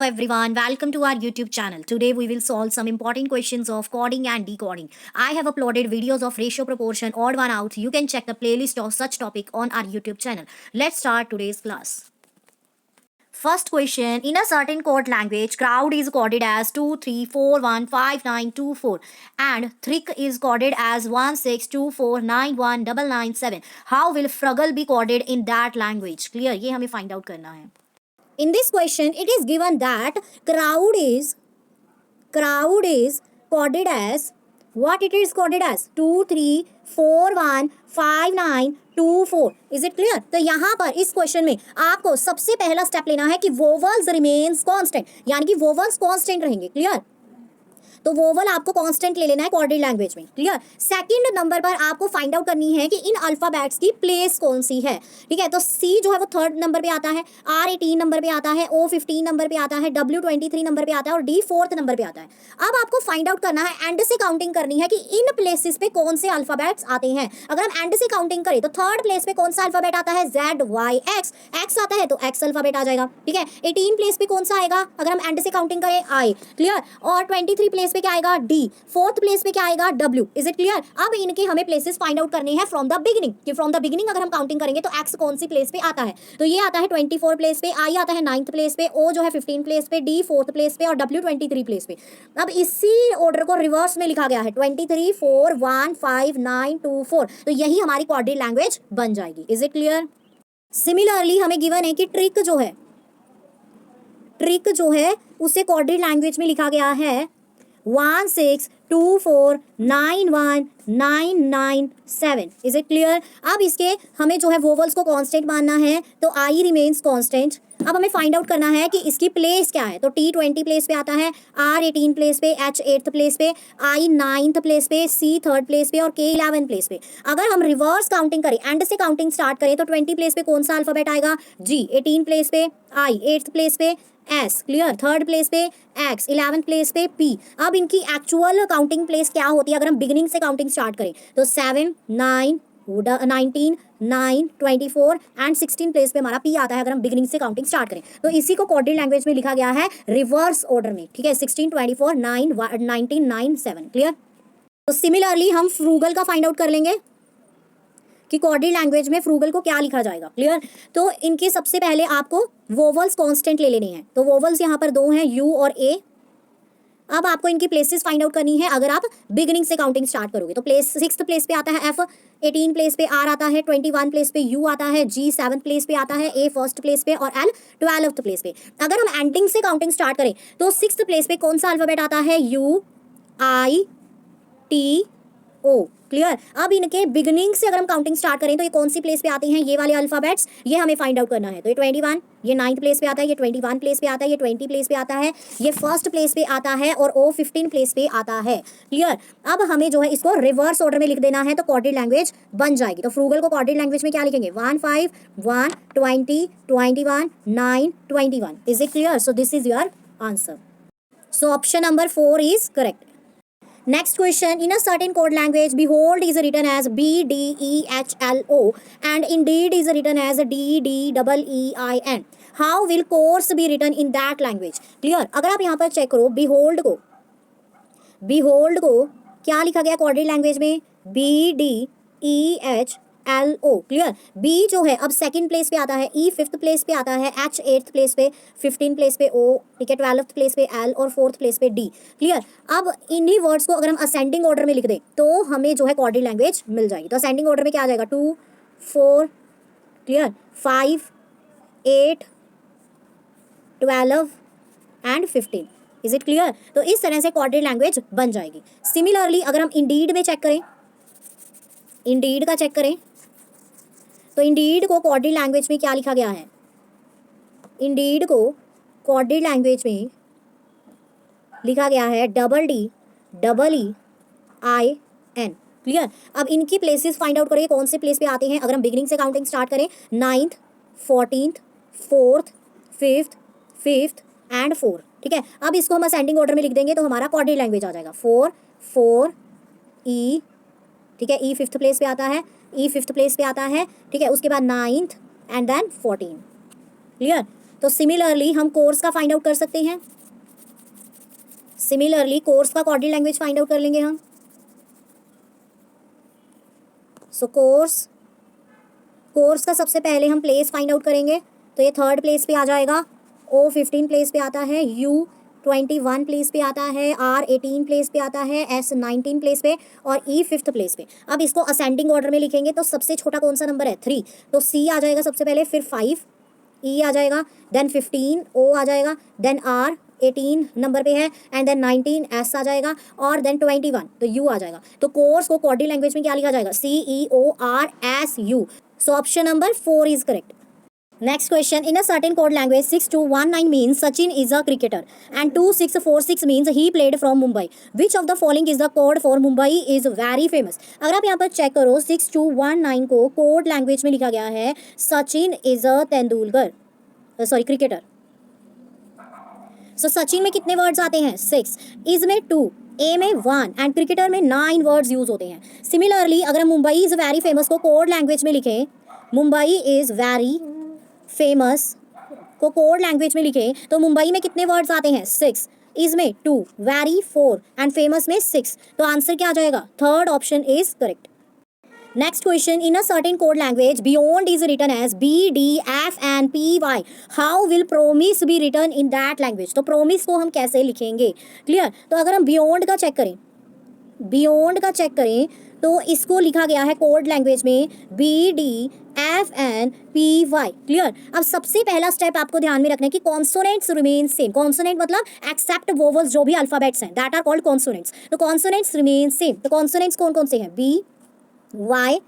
Everyone, welcome to our YouTube channel. Today we will solve some important questions of coding and decoding. I have uploaded videos of ratio, proportion, odd one out. You can check the playlist of such topic on our YouTube channel. Let's start today's class. First question, in a certain code language, crowd is coded as 23415924 and thrick is coded as 1624919997. How will fruggle be coded in that language? Clear? ये हमें find out करना है. In this question, it is given that crowd is coded as what it is coded as 23415924. Is it clear? तो यहाँ पर इस question में आपको सबसे पहला स्टेप लेना है कि वोवल्स रिमेन्स कांस्टेंट, यानी कि वोवल्स कांस्टेंट रहेंगे. क्लियर? तो वोवल आपको कांस्टेंट ले लेना है कोऑर्डिनेट लैंग्वेज में. क्लियर? सेकंड नंबर पर आपको फाइंड आउट करनी है कि इन अल्फाबेट्स की प्लेस कौन सी है. ठीक है, तो सी जो है वो थर्ड नंबर पे आता है, R18 नंबर पे आता है, O15 नंबर पे आता है, W23 नंबर पे आता है और D फोर्थ नंबर पे आता है. अब आपको फाइंड आउट करना है, एंड से काउंटिंग करनी है कि इन प्लेसेस पे कौन से अल्फाबेट्स आते हैं. अगर हम एंड से काउंटिंग करें तो थर्ड प्लेस पे कौन सा अल्फाबेट आता है? ZYX. एक्स आता है तो एक्स अल्फाबेट आ जाएगा. ठीक है, 18 प्लेस पे कौन सा आएगा अगर हम एंड से काउंटिंग करें? I. क्लियर? और 23 प्लेस पे क्या आएगा? D. फोर्थ प्लेस पे क्या आएगा? W. Is it clear? अब इनके हमें प्लेसेस फाइंड आउट करने हैं फ्रॉम द बिगिनिंग, कि फ्रॉम द बिगिनिंग अगर हम काउंटिंग करेंगे तो X कौन सी प्लेस पे आता है. तो ये आता है 24 प्लेस पे, I आता है 9th प्लेस पे, O जो है 15 प्लेस पे, D फोर्थ प्लेस पे और W 23 प्लेस पे. अब इसी ऑर्डर को रिवर्स में लिखा गया है 23415924. तो यही हमारी कोऑर्डिनेट लैंग्वेज बन जाएगी. Is it clear? सिमिलरली हमें गिवन है कि ट्रिक जो है उसे कोऑर्डिनेट लैंग्वेज में लिखा गया है 1624919997. Is it clear? अब इसके हमें जो है वोवल्स को कांस्टेंट मानना है, तो I रिमेन्स कांस्टेंट. अब हमें फाइंड आउट करना है कि इसकी प्लेस क्या है. तो T 20 प्लेस पे आता है, R18 प्लेस पे, H 8th प्लेस पे, I 9th प्लेस पे, C 3rd प्लेस पे और K 11th प्लेस पे. अगर हम रिवर्स काउंटिंग करें, एंड से काउंटिंग स्टार्ट करें तो 20 प्लेस पे कौन सा अल्फाबेट आएगा? G. 18 प्लेस पे I. 8th प्लेस पे S. क्लियर? थर्ड प्लेस पे X. 11th प्लेस पे P. अब इनकी एक्चुअल काउंटिंग प्लेस क्या होती है अगर हम बिगिनिंग से काउंटिंग स्टार्ट करें? तो 7 9 19 9 24 एंड 16 प्लेस पे हमारा P आता है अगर हम बिगिनिंग से काउंटिंग स्टार्ट करें. तो इसी को कोऑर्डिनेट लैंग्वेज में लिखा गया है रिवर्स ऑर्डर में. ठीक है, 16 24 9 19 9 7. क्लियर? तो सिमिलरली हम फ्रूगल का फाइंड आउट कर लेंगे कि कोऑर्डिनेट लैंग्वेज में फ्रूगल को क्या लिखा जाएगा. क्लियर? तो इनके सबसे पहले आपको वोवल्स कांस्टेंट ले लेने हैं. तो वोवल्स यहाँ पर दो हैं, U और A. अब आपको इनकी प्लेसेस फाइंड आउट करनी है अगर आप बिगिनिंग से काउंटिंग स्टार्ट करोगे. तो प्लेस 6th प्लेस पे आता है F, 18 प्लेस पे R आता है, 21 प्लेस पे U आता है, G 7th प्लेस पे आता है, A फर्स्ट प्लेस पे और L 12th प्लेस पे. अगर हम एंडिंग से काउंटिंग स्टार्ट करें तो 6th प्लेस पे कौन सा अल्फाबेट आता है? U I T O. Clear? अब इनके बिगिनिंग से अगर हम काउंटिंग स्टार्ट करें तो ये कौन सी प्लेस पे आते हैं? ये वाले अल्फाबेट्स, ये हमें फाइंड आउट करना है. तो ये 21, ये 9th प्लेस पे आता है, ये 21 प्लेस पे आता है, ये 20 प्लेस पे आता है, ये फर्स्ट प्लेस पे आता है और O 15 प्लेस पे आता है. क्लियर? अब हमें जो है इसको रिवर्स ऑर्डर में लिख देना है तो कोऑर्डिनेट लैंग्वेज बन जाएगी. तो फ्रूगल को कोऑर्डिनेट लैंग्वेज में क्या लिखेंगे? 1 5 1 20 21 9 21. Is it clear? So this is your answer. So option number 4 is correct. Next question, in a certain code language, behold is written as BDEHLO and indeed is written as DDEEIN. How will course be written in that language? Clear? अगर आप यहाँ पर check करो, behold को क्या लिखा गया coordinate language में? BDEHLO. क्लियर? B जो है अब सेकंड प्लेस पे आता है, E 5th प्लेस पे आता है, H 8th प्लेस पे, 15 प्लेस पे O. ठीक है, 12th प्लेस पे L और 4th प्लेस पे D. क्लियर? अब इन्हीं वर्ड्स को अगर हम असेंडिंग ऑर्डर में लिख दें तो हमें जो है कोऑर्डिनेट लैंग्वेज मिल जाएगी. तो असेंडिंग ऑर्डर में क्या आ जाएगा? 2 4 clear 5 8 12 and 15. Is it clear? तो इस तरह से कोऑर्डिनेट लैंग्वेज बन जाएगी. सिमिलरली अगर हम इंडीड में चेक करें, इंडीड का चेक करें तो इंडीड को कोऑर्डिनेट लैंग्वेज में क्या लिखा गया है? इंडीड को कोऑर्डिनेट लैंग्वेज में लिखा गया है EEIN. क्लियर? अब इनकी प्लेसेस फाइंड आउट करेंगे कौन से प्लेस पे आते हैं अगर हम बिगिनिंग से काउंटिंग स्टार्ट करें. 9th 14th 4th 5th and 4. ठीक है, अब इसको हम असेंडिंग ऑर्डर में लिख देंगे तो हमारा कोऑर्डिनेट लैंग्वेज आ जाएगा 4 4 E. ठीक है, E 5th प्लेस पे आता है, E 5th प्लेस पे आता है. ठीक है, उसके बाद 9th एंड देन 14. क्लियर? तो सिमिलरली हम कोर्स का फाइंड आउट कर सकते हैं। सिमिलरली कोर्स का कोऑर्डिनेट लैंग्वेज फाइंड आउट कर लेंगे हम। सो कोर्स का सबसे पहले हम प्लेस फाइंड आउट करेंगे, तो ये 3rd प्लेस पे आ जाएगा, O15 प्लेस पे आता है, U21 प्लेस पे आता है, R18 प्लेस पे आता है, S19 प्लेस पे और E 5th प्लेस पे। अब इसको असेंडिंग ऑर्डर में लिखेंगे तो सबसे छोटा कौन सा नंबर है 3, तो C आ जाएगा सबसे पहले, फिर 5 E आ जाएगा, देन 15 O आ जाएगा, देन R 18 नंबर पे है एंड देन 19 S आ जाएगा और देन 21 तो U आ जाएगा। तो कोर्स को कोऑर्डिनेट लैंग्वेज में क्या लिखा जाएगा, CEORSU। So option number 4 is correct. Next question. In a certain code language, 6219 means Sachin is a cricketer and 2646 means he played from Mumbai. Which of the following is the code for Mumbai is very famous? अगर आप यहाँ पर check करो 6219 को code language में लिखा गया है Sachin is a Tendulkar, sorry cricketer. So Sachin में कितने वर्ड्स आते हैं 6, इज में 2, ए में 1 एंड क्रिकेटर में 9 वर्ड्स यूज होते हैं। सिमिलरली अगर हम मुंबई इज वेरी फेमस को कोड लैंग्वेज में लिखें, मुंबई इज वेरी फेमस को कोड लैंग्वेज में लिखें तो मुंबई में कितने वर्ड्स आते हैं 6, इज में 2, वेरी 4 एंड फेमस में 6। तो आंसर क्या आ जाएगा, 3rd option is correct. Next question. In a certain code language beyond is written as BDF and PY. How will promise be written in that language? तो promise को हम कैसे लिखेंगे, क्लियर? तो अगर हम बियॉन्ड का चेक करें तो इसको लिखा गया है कोड लैंग्वेज में BDF एंड PY, क्लियर? अब सबसे पहला स्टेप आपको ध्यान में रखना है कि कॉन्सोनेंट्स रिमेन सेम। कॉन्सोनेंट मतलब एक्सेप्ट वोवल्स, जो भी अल्फाबेट्स हैं दैट आर कॉल्ड कॉन्सोनेंट्स। तो कॉन्सोनेंट्स रिमेन सेम। तो कॉन्सोनेंट्स कौन कौन से हैं, B, Y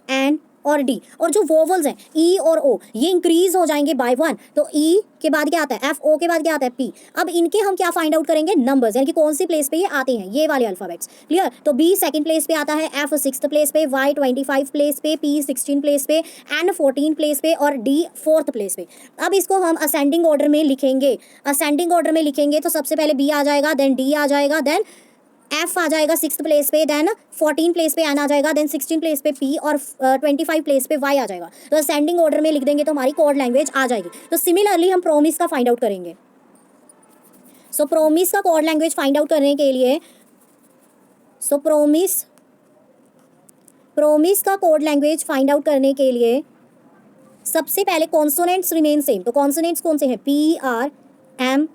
एंड और D, और जो वोवल्स हैं E और O ये इंक्रीज हो जाएंगे बाय 1। तो E के बाद क्या आता है F, O के बाद क्या आता है P। अब इनके हम क्या फाइंड आउट करेंगे, नंबर्स, यानी कि कौन सी प्लेस पे ये आते हैं, ये वाले अल्फाबेट्स, क्लियर? तो B 2nd प्लेस पे आता है, F 6th प्लेस पे, Y 25 प्लेस पे, P 16 प्लेस पे, N 14 प्लेस पे और D 4th प्लेस पे। अब इसको हम असेंडिंग ऑर्डर में लिखेंगे तो सबसे पहले B आ जाएगा, देन D आ जाएगा, देन F आ जाएगा 6th प्लेस पे, देन 14 प्लेस पे N आ जाएगा, देन 16 प्लेस पे P और 25 प्लेस पे Y आ जाएगा। तो असेंडिंग ऑर्डर में लिख देंगे तो हमारी कोड लैंग्वेज आ जाएगी। तो सिमिलरली हम प्रोमिस का फाइंड आउट करेंगे। सो प्रोमिस का कोड लैंग्वेज फाइंड आउट करने के लिए प्रोमिस का कोड लैंग्वेज फाइंड आउट करने के लिए सबसे पहले कॉन्सोनेंट्स रिमेन सेम। तो कॉन्सोनेंट्स कौन से हैं, PRMS,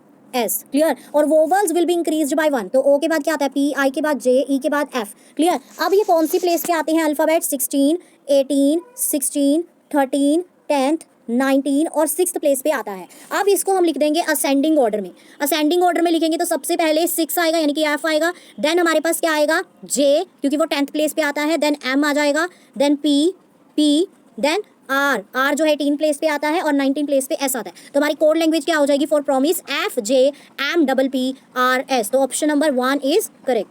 क्लियर? और vowels will be increased by 1। तो O के बाद क्या आता है P, I के बाद J, E के बाद F, क्लियर? अब ये कौन सी प्लेस पे आते हैं अल्फाबेट, 16, 18, 16, 13, 10th, 19 और 6th प्लेस पे आता है। अब इसको हम लिख देंगे असेंडिंग ऑर्डर में। असेंडिंग ऑर्डर में लिखेंगे तो सबसे पहले 6 आएगा यानी कि F आएगा, देन हमारे पास क्या आएगा J क्योंकि वो 10th प्लेस पे आता है, देन M आ जाएगा, देन P, देन R जो है 18 प्लेस पे आता है और 19 प्लेस पे S आता है। तो हमारी कोड लैंग्वेज क्या हो जाएगी फॉर प्रॉमिस, FJMPPRS। तो option number 1 is correct.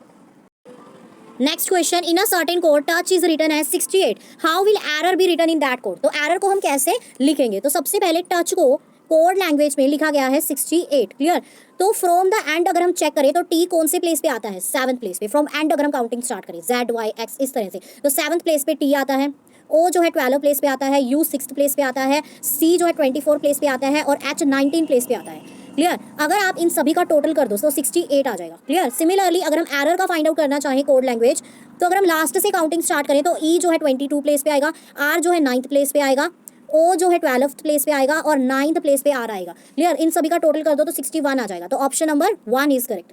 Next question. In a certain code touch is written as 68. How will error be written in that code? तो एरर को हम कैसे लिखेंगे? तो सबसे पहले टच को कोड लैंग्वेज में लिखा गया है 68, क्लियर? तो फ्रॉम द एंड अगर हम चेक करें तो T कौन से प्लेस पे आता है, 7th प्लेस पे। फ्रॉम एंड अगर हम काउंटिंग स्टार्ट करें ZYX इस तरह से, तो 7th प्लेस पे T आता है, O जो है 12 प्लेस पे आता है, U 6th प्लेस पे आता है, C जो है 24 प्लेस पे आता है और H 19 प्लेस पे आता है, क्लियर? अगर आप इन सभी का टोटल कर दो तो 68 आ जाएगा, क्लियर? सिमिलरली अगर हम एरर का फाइंड आउट करना चाहें कोड लैंग्वेज, तो अगर हम लास्ट से काउंटिंग स्टार्ट करें तो E जो है 22 प्लेस पे आएगा, R जो है 9th प्लेस पे आएगा, O जो है 12th प्लेस पे आएगा और 9th प्लेस पे R आएगा, क्लियर? इन सभी का टोटल कर दो तो 61 आ जाएगा। तो option number 1 is correct.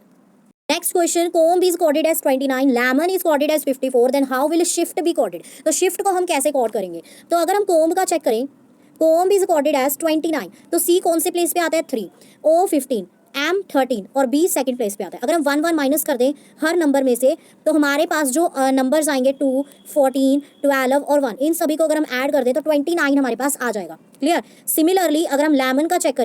Next question. comb is coded as 29, lemon is coded as 54, then how will shift be coded? तो shift को हम कैसे कोड करेंगे? तो अगर हम comb का चेक करें, comb is coded as 29, तो C कौन से प्लेस पे आता है 3, O 15, M 13 और B सेकंड प्लेस पे आता है। अगर हम 1 1 माइनस कर दें हर नंबर में से तो हमारे पास जो नंबर्स आएंगे 2, 14, 12 और 1, इन सभी को अगर हम ऐड कर दें तो 29 हमारे पास आ जाएगा, क्लियर? सिमिलरली अगर हम लेमन का चेक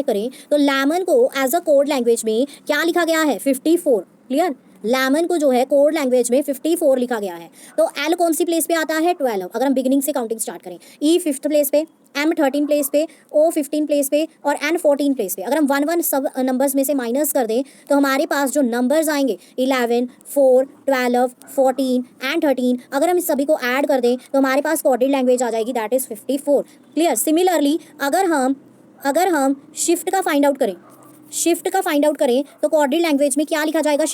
करें तो लेमन को एज अ कोड लैंग्वेज में क्या लिखा गया है 54, क्लियर? लेमन को जो है कोड लैंग्वेज में 54 लिखा गया है। तो एल कौन सी प्लेस पे आता है? 12। अगर हम बिगिनिंग से काउंटिंग स्टार्ट करें, ई 5th प्लेस पे, एम 13 प्लेस पे, ओ 15 प्लेस पे और एन 14 प्लेस पे। अगर हम 1 सब नंबर्स में से माइनस कर दें तो हमारे पास जो नंबर्स आएंगे 11, 4, 12, 14 एंड 13, अगर हम इस सभी को ऐड कर दें तो हमारे पास कोडेड लैंग्वेज आ जाएगी, दैट इज़ 54। क्लियर? सिमिलरली अगर हम शिफ्ट का फाइंड आउट करें तो कोडेड लैंग्वेज में क्या लिखा जाएगा?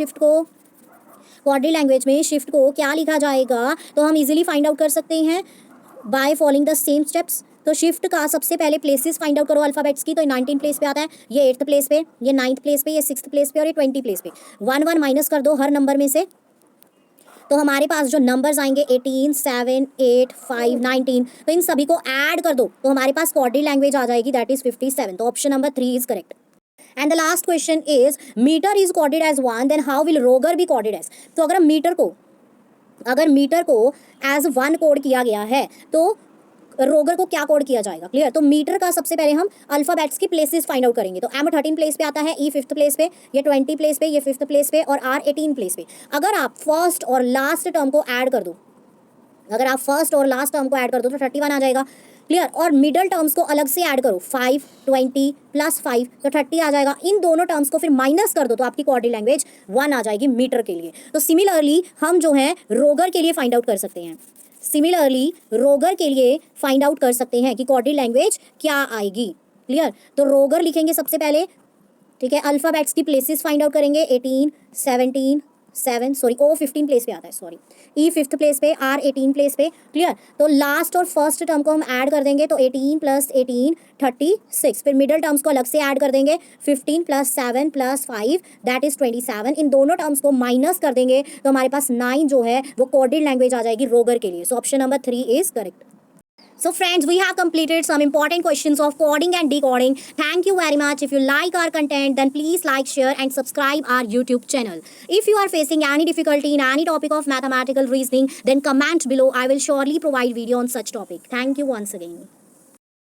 कोडेड लैंग्वेज में शिफ्ट को क्या लिखा जाएगा? तो हम इजीली फाइंड आउट कर सकते हैं by following the same steps. तो शिफ्ट का सबसे पहले प्लेसेस फाइंड आउट करो अल्फाबेट्स की। तो 19 प्लेस पे आता है, ये 8th प्लेस पे, ये 9th प्लेस पे, ये 6th प्लेस पे और ये 20 प्लेस पे। 1 माइनस कर दो हर नंबर में से, तो हमारे पास जो नंबर्स आएंगे 18, 7, 8, 5, 19, तो इन सभी को ऐड कर दो तो हमारे पास कोडेड लैंग्वेज आ जाएगी, दैट इज 57। तो option number 3 is correct. And the last question is metre is coded as 1, then how will roger be coded as? तो अगर मीटर को एज 1 कोड किया गया है तो रोगर को क्या कोड किया जाएगा? क्लियर? तो मीटर का सबसे पहले हम अल्फाबेट्स की प्लेसेस फाइंड आउट करेंगे। तो एम 13 प्लेस पे आता है, ई 5th प्लेस पे, ये 20 प्लेस पे, ये 5th प्लेस पे और आर 18 प्लेस पे। अगर आप फर्स्ट और लास्ट टर्म को ऐड कर दो तो 31 आ जाएगा। क्लियर? और मिडल टर्म्स को अलग से ऐड करो, 5, 20 + 5 तो 30 आ जाएगा। इन दोनों टर्म्स को फिर माइनस कर दो तो आपकी कोडेड लैंग्वेज 1 आ जाएगी मीटर के लिए। तो सिमिलरली हम जो है रोगर के लिए फाइंड आउट कर सकते हैं कि कोडेड लैंग्वेज क्या आएगी। क्लियर? तो रोगर लिखेंगे सबसे पहले, ठीक है, अल्फाबेट्स की प्लेसेस फाइंड आउट करेंगे, 18, 17, 7, सॉरी ओ 15 प्लेस पे आता है, सॉरी ई 5th प्लेस पे, आर 18 प्लेस पे। क्लियर? तो लास्ट और फर्स्ट टर्म को हम ऐड कर देंगे तो 18 + 18 36। फिर मिडल टर्म्स को अलग से ऐड कर देंगे, 15 + 7 + 5 दैट इज 27। इन दोनों टर्म्स को माइनस कर देंगे तो हमारे पास 9 जो है वो कोडेड लैंग्वेज आ जाएगी रोगर के लिए। So option number 3 is correct. So friends, we have completed some important questions of coding and decoding. Thank you very much. If you like our content, then please like, share and subscribe our YouTube channel. If you are facing any difficulty in any topic of mathematical reasoning, then comment below. I will surely provide video on such topic. Thank you once again.